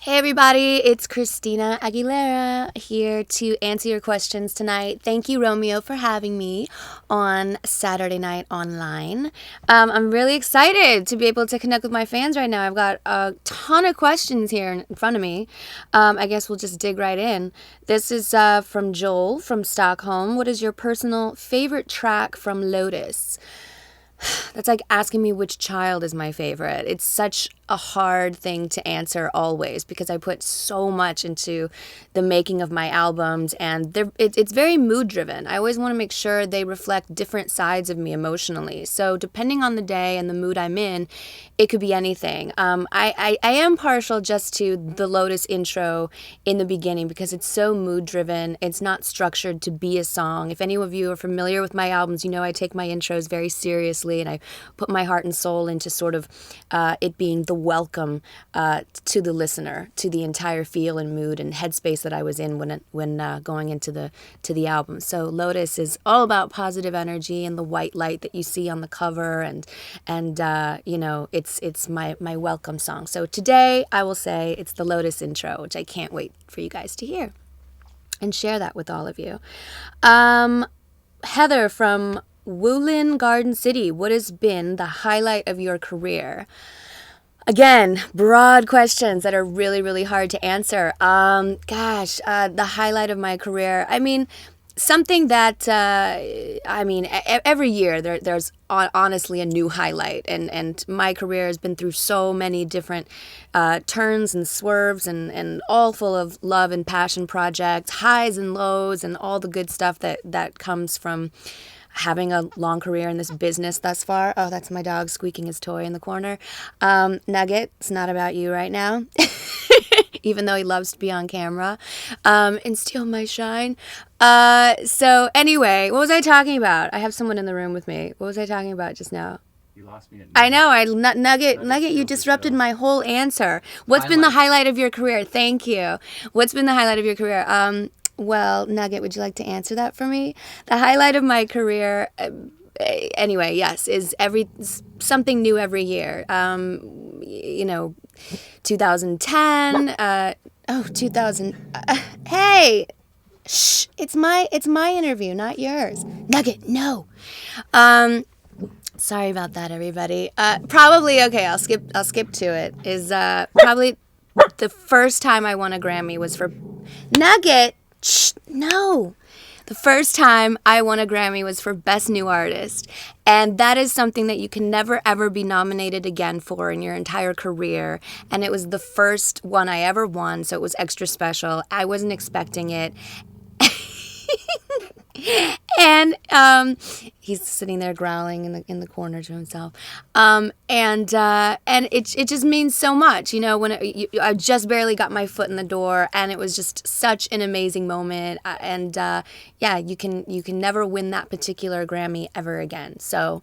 Hey everybody, it's Christina Aguilera here to answer your questions tonight. Thank you, Romeo, for having me on Saturday Night Online. I'm really excited to be able to connect with my fans right now. I've got a ton of questions here in front of me. I guess we'll just dig right in. This is from Joel from Stockholm. What is your personal favorite track from Lotus? That's like asking me which child is my favorite. It's such a hard thing to answer always because I put so much into the making of my albums, and it's very mood driven. I always want to make sure they reflect different sides of me emotionally. So depending on the day and the mood I'm in, it could be anything. I am partial just to the Lotus intro in the beginning because it's so mood driven. It's not structured to be a song. If any of you are familiar with my albums, you know I take my intros very seriously and I put my heart and soul into sort of it being the welcome to the listener, to the entire feel and mood and headspace that I was in when going into the album. So Lotus is all about positive energy and the white light that you see on the cover, and you know, it's my welcome song. So today I will say it's the Lotus intro, which I can't wait for you guys to hear and share that with all of you. Heather from Woolin Garden City, what has been the highlight of your career? Again, broad questions that are really, really hard to answer. The highlight of my career. I mean, something that, every year there's honestly a new highlight. And my career has been through so many different turns and swerves and all full of love and passion projects, highs and lows, and all the good stuff that comes from having a long career in this business thus far. Oh, that's my dog squeaking his toy in the corner. Nugget, it's not about you right now. Even though he loves to be on camera and steal my shine. So anyway, what was I talking about? I have someone in the room with me. What was I talking about just now? You lost me at I know. Nugget, you disrupted my whole answer. What's been the highlight of your career? Thank you. What's been the highlight of your career? Well, Nugget, would you like to answer that for me? The highlight of my career, anyway, yes, is something new every year. 2010. 2000. Hey, shh! It's my interview, not yours. Nugget, no. Sorry about that, everybody. Probably okay. I'll skip to it. Is probably the first time I won a Grammy was for Nugget. Shh, no. The first time I won a Grammy was for Best New Artist. And that is something that you can never, ever be nominated again for in your entire career. And it was the first one I ever won, so it was extra special. I wasn't expecting it. And he's sitting there growling in the corner to himself, and it just means so much, you know. When I just barely got my foot in the door, and it was just such an amazing moment. You can never win that particular Grammy ever again. So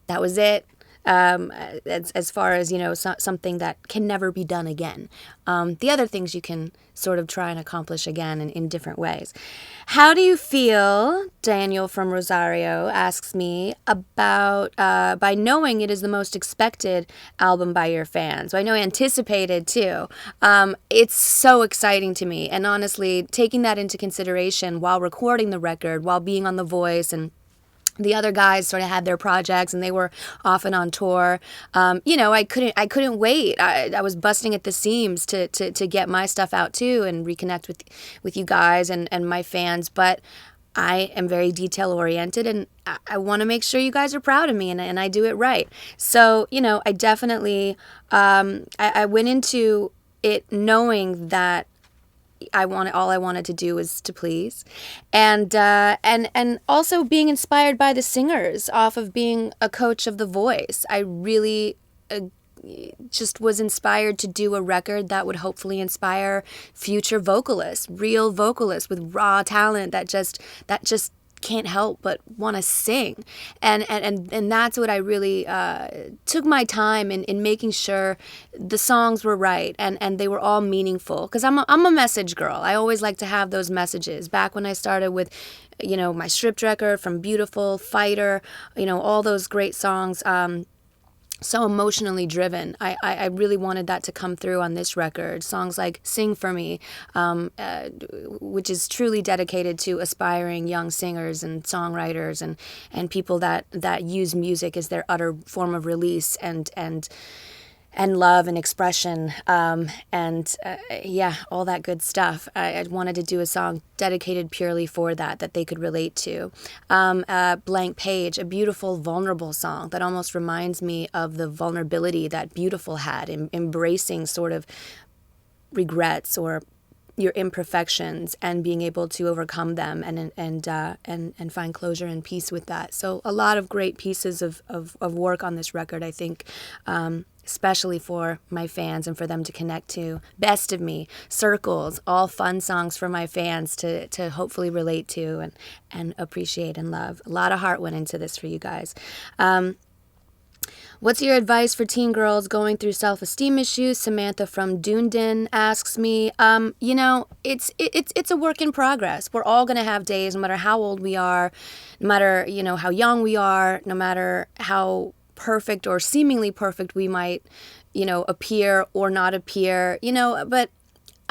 that was it. As far as, something that can never be done again. The other things you can sort of try and accomplish again in different ways. How do you feel, Daniel from Rosario asks me, about by knowing it is the most expected album by your fans? So I know anticipated too. It's so exciting to me. And honestly, taking that into consideration while recording the record, while being on The Voice, and the other guys sort of had their projects and they were often on tour. I couldn't wait. I was busting at the seams to get my stuff out too and reconnect with you guys and my fans. But I am very detail oriented, and I want to make sure you guys are proud of me, and I do it right. So, I definitely, I went into it knowing that all I wanted to do was to please, and also being inspired by the singers off of being a coach of The Voice. I really just was inspired to do a record that would hopefully inspire future vocalists, real vocalists with raw talent that just can't help but want to sing. And that's what I really took my time in making sure the songs were right and they were all meaningful, because I'm a message girl. I always like to have those messages. Back when I started with my stripped record, From Beautiful, Fighter, all those great songs, so emotionally driven. I really wanted that to come through on this record. Songs like Sing For Me, which is truly dedicated to aspiring young singers and songwriters and people that use music as their utter form of release and love and expression, all that good stuff. I wanted to do a song dedicated purely for that they could relate to. Blank Page, a beautiful, vulnerable song that almost reminds me of the vulnerability that Beautiful had, embracing sort of regrets or your imperfections and being able to overcome them and find closure and peace with that. So a lot of great pieces of work on this record, I think, especially for my fans and for them to connect to. Best of Me, Circles, all fun songs for my fans to hopefully relate to and appreciate and love. A lot of heart went into this for you guys. What's your advice for teen girls going through self-esteem issues? Samantha from Dunedin asks me. It's a work in progress. We're all going to have days, no matter how old we are, no matter, how young we are, no matter how perfect or seemingly perfect we might, appear or not appear, but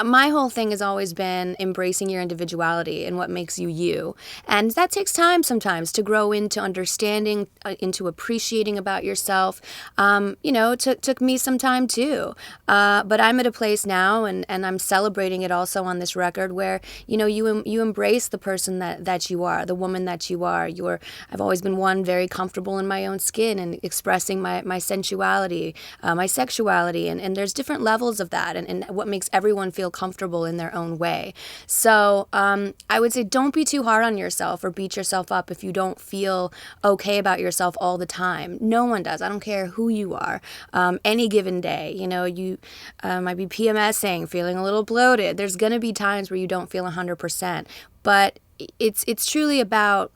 my whole thing has always been embracing your individuality and what makes you you. And that takes time sometimes to grow into understanding, into appreciating about yourself. Took me some time too. But I'm at a place now and I'm celebrating it also on this record where, you embrace the person that you are, the woman that you are. I've always been one very comfortable in my own skin and expressing my sensuality, my sexuality. And there's different levels of that and what makes everyone feel comfortable in their own way. So I would say don't be too hard on yourself or beat yourself up if you don't feel okay about yourself all the time. No one does. I don't care who you are. Any given day, you might be PMSing, feeling a little bloated. There's going to be times where you don't feel 100%. But it's truly about,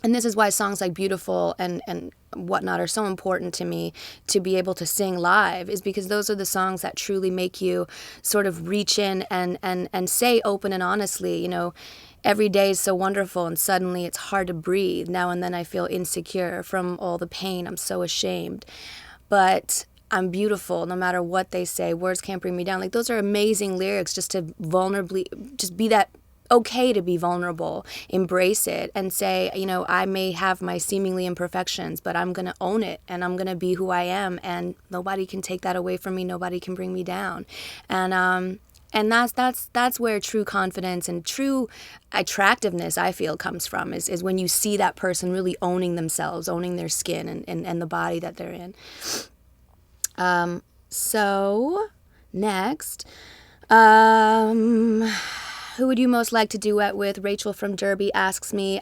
and this is why songs like Beautiful and whatnot are so important to me to be able to sing live, is because those are the songs that truly make you sort of reach in and say open and honestly, every day is so wonderful and suddenly it's hard to breathe. Now and then I feel insecure from all the pain. I'm so ashamed. But I'm beautiful no matter what they say. Words can't bring me down. Like, those are amazing lyrics just to vulnerably, just be that okay to be vulnerable, embrace it and say, I may have my seemingly imperfections, but I'm going to own it and I'm going to be who I am and nobody can take that away from me. Nobody can bring me down. And that's where true confidence and true attractiveness, I feel, comes from, is when you see that person really owning themselves, owning their skin and the body that they're in. So next, who would you most like to duet with? Rachel from Derby asks me.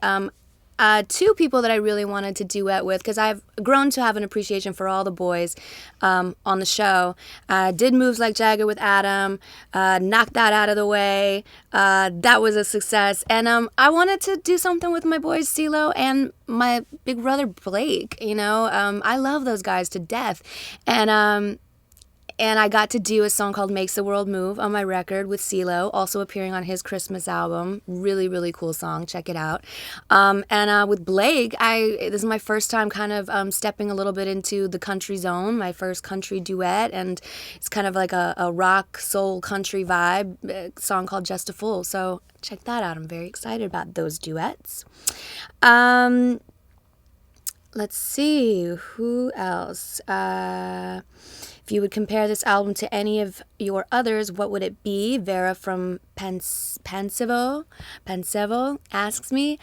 Two people that I really wanted to duet with, because I've grown to have an appreciation for all the boys on the show. Did Moves Like Jagger with Adam, knocked that out of the way. That was a success. And I wanted to do something with my boys CeeLo and my big brother Blake. I love those guys to death. And I got to do a song called Makes the World Move on my record with CeeLo, also appearing on his Christmas album. Really, really cool song. Check it out. And with Blake, this is my first time kind of stepping a little bit into the country zone, my first country duet. And it's kind of like a rock, soul, country vibe, a song called Just a Fool. So check that out. I'm very excited about those duets. Let's see. Who else? If you would compare this album to any of your others, what would it be? Vera from Pansevo asks me.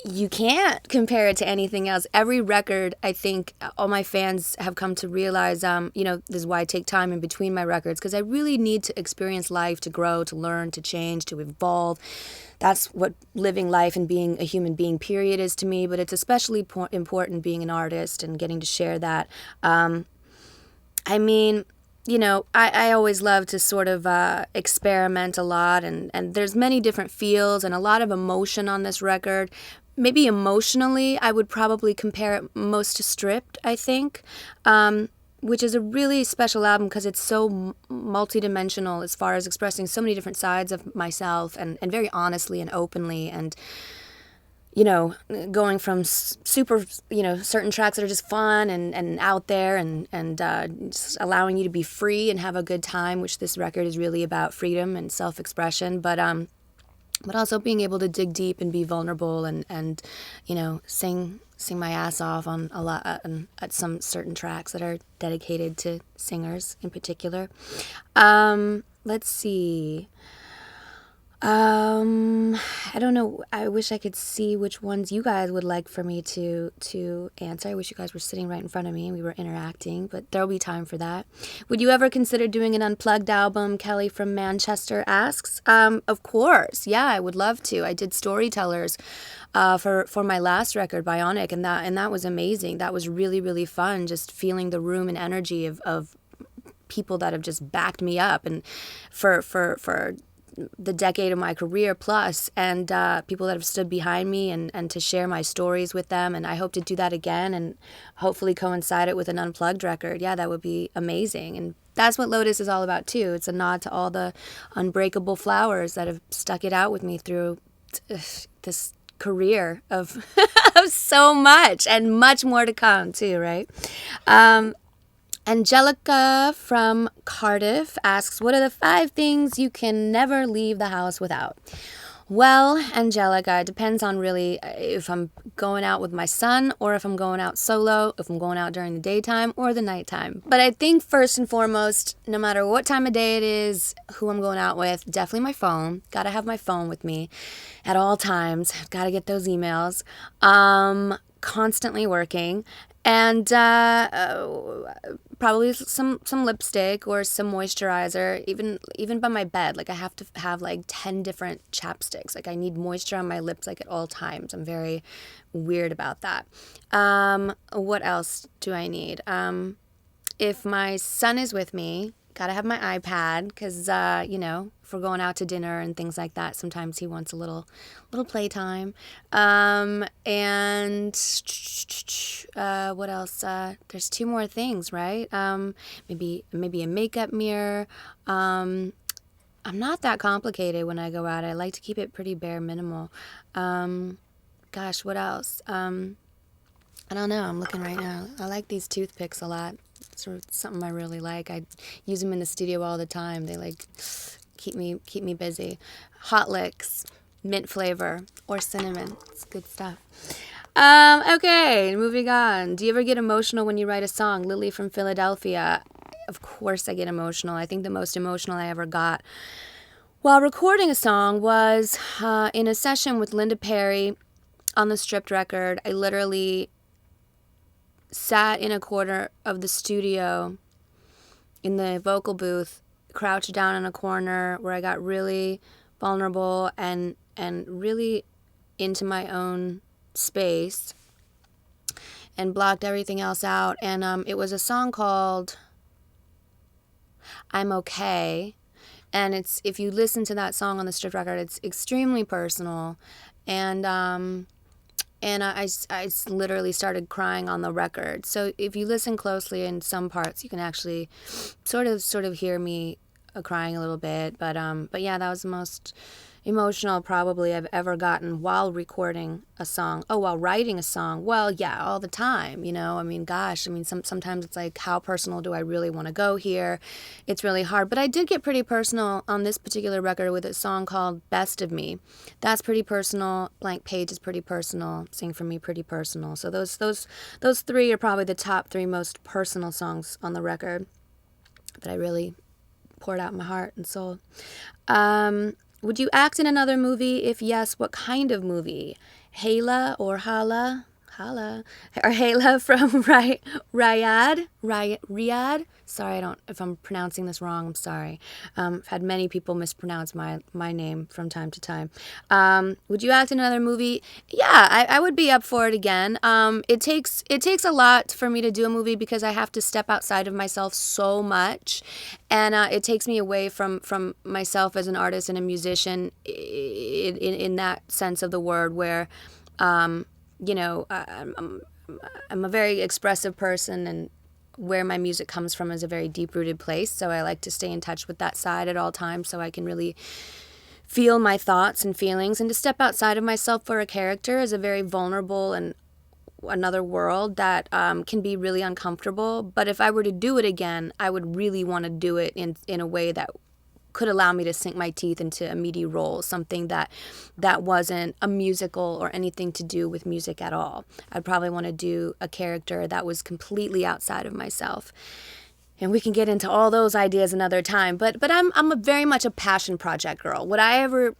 You can't compare it to anything else. Every record, I think all my fans have come to realize, this is why I take time in between my records, because I really need to experience life, to grow, to learn, to change, to evolve. That's what living life and being a human being, period, is to me. But it's especially important being an artist and getting to share that. I always love to sort of experiment a lot. And there's many different feels and a lot of emotion on this record. Maybe emotionally, I would probably compare it most to Stripped, I think. Which is a really special album because it's so multidimensional as far as expressing so many different sides of myself and very honestly and openly. And going from super, certain tracks that are just fun and out there and just allowing you to be free and have a good time, which this record is really about freedom and self-expression, but also being able to dig deep and be vulnerable and sing my ass off on a lot at some certain tracks that are dedicated to singers in particular. Let's see. I don't know. I wish I could see which ones you guys would like for me to answer. I wish you guys were sitting right in front of me and we were interacting, but there'll be time for that. Would you ever consider doing an Unplugged album? Kelly from Manchester asks. Of course. Yeah, I would love to. I did Storytellers for my last record, Bionic, and that was amazing. That was really, really fun, just feeling the room and energy of people that have just backed me up and for the decade of my career plus, and people that have stood behind me and to share my stories with them. And I hope to do that again and hopefully coincide it with an Unplugged record. Yeah, that would be amazing. And that's what Lotus is all about too. It's a nod to all the unbreakable flowers that have stuck it out with me through this career of of so much and much more to come too, right? Angelica from Cardiff asks, what are the 5 things you can never leave the house without? Well, Angelica, it depends on really if I'm going out with my son or if I'm going out solo, if I'm going out during the daytime or the nighttime. But I think first and foremost, no matter what time of day it is, who I'm going out with, definitely my phone. Got to have my phone with me at all times. Got to get those emails. Constantly working. And probably some lipstick or some moisturizer, even by my bed. Like I have to have like 10 different chapsticks. Like I need moisture on my lips like at all times. I'm very weird about that. What else do I need? If my son is with me, gotta have my iPad because if we're going out to dinner and things like that, sometimes he wants a little playtime. And what else? There's 2 more things, right? Maybe a makeup mirror. I'm not that complicated when I go out. I like to keep it pretty bare minimal. Gosh, what else? I don't know. I'm looking right now. I like these toothpicks a lot. It's something I really like. I use them in the studio all the time. They like keep me busy. Hot Licks, mint flavor, or cinnamon. It's good stuff. Okay, moving on. Do you ever get emotional when you write a song? Lily from Philadelphia. Of course I get emotional. I think the most emotional I ever got while recording a song was in a session with Linda Perry on the Stripped record. I literally sat in a corner of the studio in the vocal booth, crouched down in a corner where I got really vulnerable and really into my own space and blocked everything else out. And it was a song called I'm Okay. And it's, if you listen to that song on the Stripped record, it's extremely personal. And I literally started crying on the record. So if you listen closely in some parts, you can actually sort of hear me crying a little bit. But yeah, that was the most emotional probably I've ever gotten while recording a song. Oh, while writing a song. Well, yeah, all the time, I mean, gosh, sometimes it's like, how personal do I really want to go here? It's really hard. But I did get pretty personal on this particular record with a song called Best of Me. That's pretty personal. Blank Page is pretty personal. Sing for Me, pretty personal. So those 3 are probably the top 3 most personal songs on the record that I really poured out my heart and soul. Would you act in another movie? If yes, what kind of movie? Hala or Hala? Hala. Or Hala from Riyadh? Sorry, if I'm pronouncing this wrong, I'm sorry. I've had many people mispronounce my name from time to time. Would you act in another movie? Yeah, I would be up for it again. It takes a lot for me to do a movie because I have to step outside of myself so much. And it takes me away from myself as an artist and a musician in that sense of the word where, I'm a very expressive person, and where my music comes from is a very deep-rooted place. So I like to stay in touch with that side at all times so I can really feel my thoughts and feelings, and to step outside of myself for a character is a very vulnerable and another world that can be really uncomfortable. But if I were to do it again, I would really want to do it in a way that could allow me to sink my teeth into a meaty role, something that wasn't a musical or anything to do with music at all. I'd probably want to do a character that was completely outside of myself. And we can get into all those ideas another time. But I'm very much a passion project girl. Would I ever,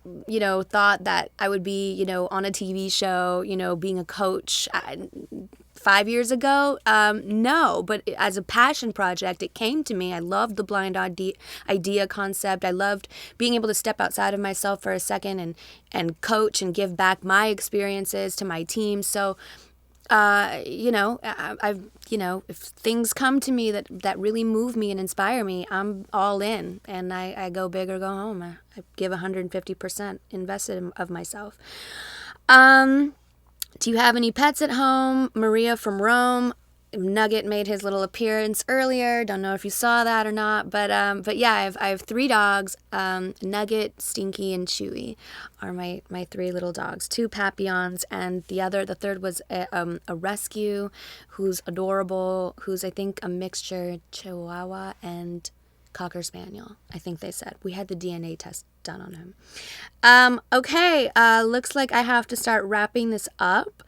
thought that I would be, on a TV show, being a coach 5 years ago? No. But as a passion project, it came to me. I loved the blind idea concept. I loved being able to step outside of myself for a second and coach and give back my experiences to my team. So if things come to me that really move me and inspire me, I'm all in, and I go big or go home. I give 150% invested of myself. Do you have any pets at home? Maria from Rome. Nugget made his little appearance earlier. Don't know if you saw that or not, but yeah, I have 3 dogs. Nugget, Stinky, and Chewy are my 3 little dogs. 2 Papillons, and the third was a rescue, who's adorable, who's I think a mixture Chihuahua and Cocker Spaniel. I think they said we had the DNA test done on him. Okay, looks like I have to start wrapping this up.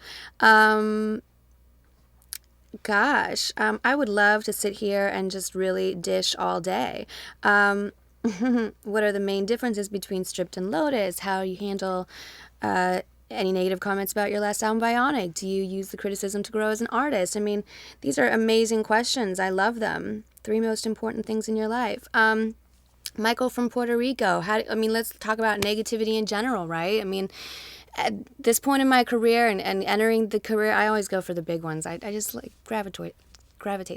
Gosh, I would love to sit here and just really dish all day. What are the main differences between Stripped and Lotus? How you handle any negative comments about your last album, Bionic? Do you use the criticism to grow as an artist? I mean, these are amazing questions. I love them. 3 most important things in your life. Michael from Puerto Rico. Let's talk about negativity in general, right? I mean, at this point in my career and entering the career, I always go for the big ones. I just like gravitate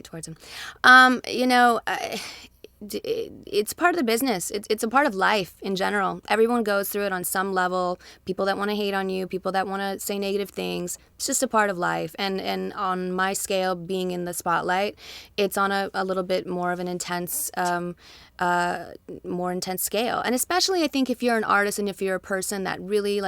towards them. It's part of the business. It's a part of life in general. Everyone goes through it on some level. People that want to hate on you, people that want to say negative things. It's just a part of life. And on my scale, being in the spotlight, it's on a little bit more of an intense scale. And especially I think if you're an artist and if you're a person that really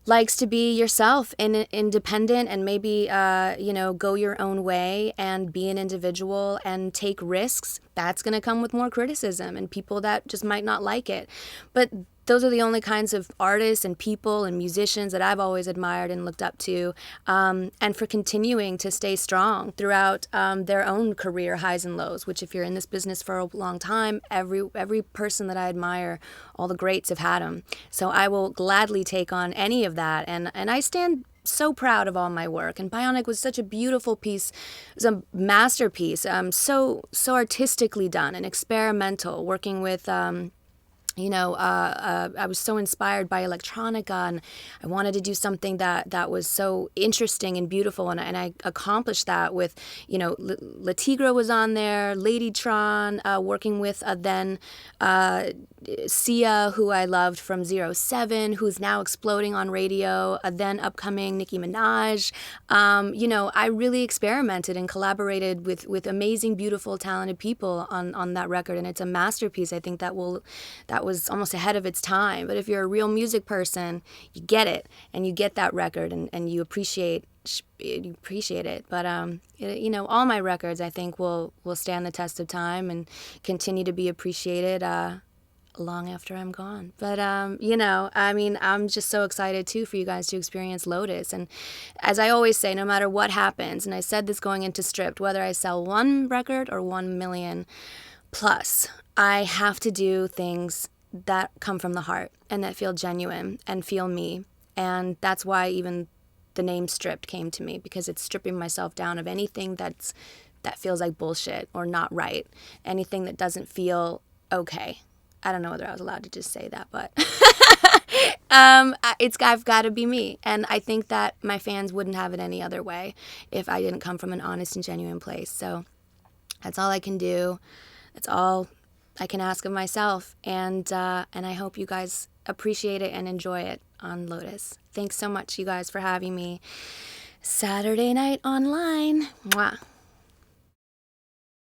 likes to be yourself and independent and maybe, go your own way and be an individual and take risks, that's going to come with more criticism and people that just might not like it. But those are the only kinds of artists and people and musicians that I've always admired and looked up to, and for continuing to stay strong throughout their own career highs and lows, which if you're in this business for a long time, every person that I admire, all the greats have had them. So I will gladly take on any of that, and I stand so proud of all my work. And Bionic was such a beautiful piece. It was a masterpiece, so artistically done and experimental, working with I was so inspired by electronica, and I wanted to do something that was so interesting and beautiful, and I accomplished that with, La Tigra was on there, Ladytron, working with then Sia, who I loved from 07, who's now exploding on radio, then upcoming Nicki Minaj. I really experimented and collaborated with amazing, beautiful, talented people on that record, and it's a masterpiece. I think that was almost ahead of its time. But if you're a real music person, you get it, and you get that record, and you appreciate it. But all my records I think will stand the test of time and continue to be appreciated long after I'm gone. But I'm just so excited too for you guys to experience Lotus. And as I always say, no matter what happens, and I said this going into Stripped, whether I sell 1 record or 1 million plus, I have to do things that come from the heart and that feel genuine and feel me. And that's why even the name Stripped came to me, because it's stripping myself down of anything that feels like bullshit or not right, anything that doesn't feel okay. I don't know whether I was allowed to just say that, but I've got to be me. And I think that my fans wouldn't have it any other way if I didn't come from an honest and genuine place. So that's all I can do. That's all I can ask of myself. And I hope you guys appreciate it and enjoy it on Lotus. Thanks so much, you guys, for having me. Saturday night online. Mwah.